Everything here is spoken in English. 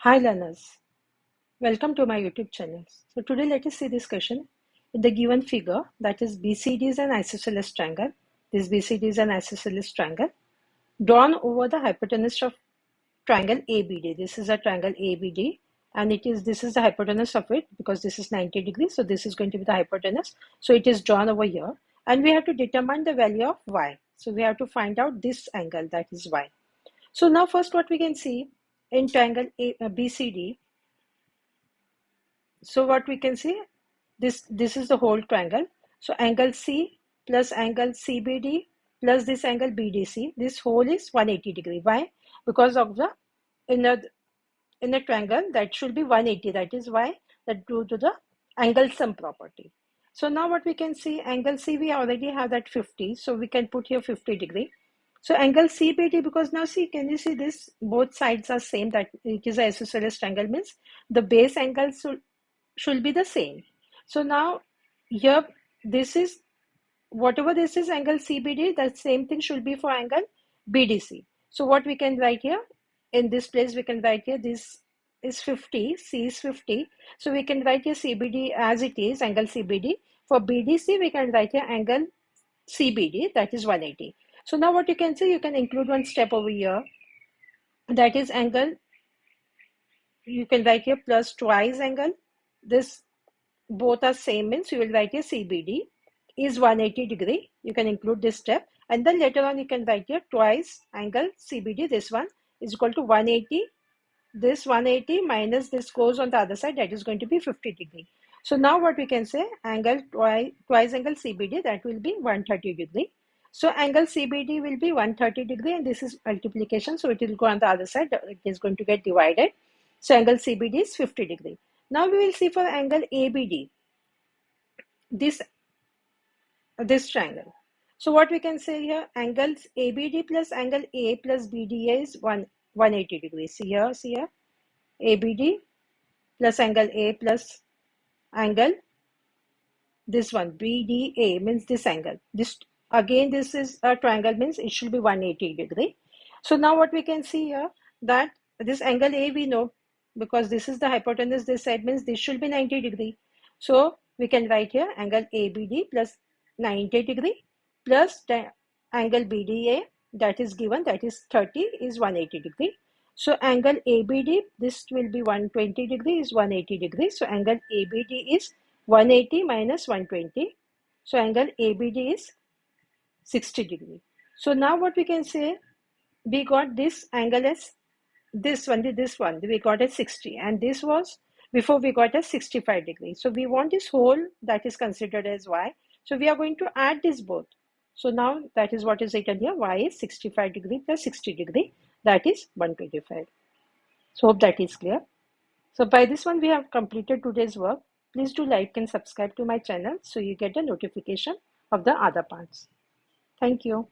Hi learners, welcome to my YouTube channel. So today let us see this question. In the given figure, that is BCD is an isosceles triangle. This BCD is an isosceles triangle drawn over the hypotenuse of triangle ABD. This is a triangle ABD and this is the hypotenuse of it because this is 90 degrees. So this is going to be the hypotenuse. So it is drawn over here and we have to determine the value of Y. So we have to find out this angle, that is Y. So now first what we can see in triangle BCD. So what we can see, this is the whole triangle. So angle C plus angle CBD plus this angle BDC, this whole is 180 degree. Why? Because of the in a triangle that should be 180. That is why, that due to the angle sum property. So now what we can see, angle C we already have that 50, so we can put here 50 degree. So angle CBD, because now see, can you see this? Both sides are same, that it is a isosceles triangle, means the base angle should be the same. So now here, this is whatever this is angle CBD, the same thing should be for angle BDC. So what we can write here, in this place we can write here, this is 50, C is 50. So we can write here CBD as it is, angle CBD. For BDC we can write here angle CBD, that is 180. So now what you can see, you can include one step over here, that is angle, you can write here plus twice angle, this both are same, means you will write here CBD is 180 degree. You can include this step, and then later on you can write here twice angle CBD, this one is equal to 180. This 180 minus this goes on the other side, that is going to be 50 degree. So now what we can say, angle twice angle CBD, that will be 130 degree. So angle CBD will be 130 degree and this is multiplication, so it will go on the other side, it is going to get divided. So angle CBD is 50 degree. Now we will see for angle ABD, this triangle. So what we can say here, angles ABD plus angle A plus BDA is 180 degrees. See here, ABD plus angle A plus angle, this one BDA means this angle. This again, this is a triangle, means it should be 180 degree. So now what we can see here, that this angle A we know, because this is the hypotenuse, this side, means this should be 90 degree. So we can write here angle ABD plus 90 degree plus the angle BDA, that is given, that is 30, is 180 degree. So angle ABD, this will be 120 degree, is 180 degree. So angle ABD is 180 minus 120. So angle ABD is 60 degree. So now what we can say, we got this angle as this one we got as 60, and this was before we got as 65 degrees. So we want this whole that is considered as Y. So we are going to add this both. So now that is what is written here, Y is 65 degree plus 60 degree, that is 125. So hope that is clear. So by this one we have completed today's work. Please do like and subscribe to my channel so you get a notification of the other parts. Thank you.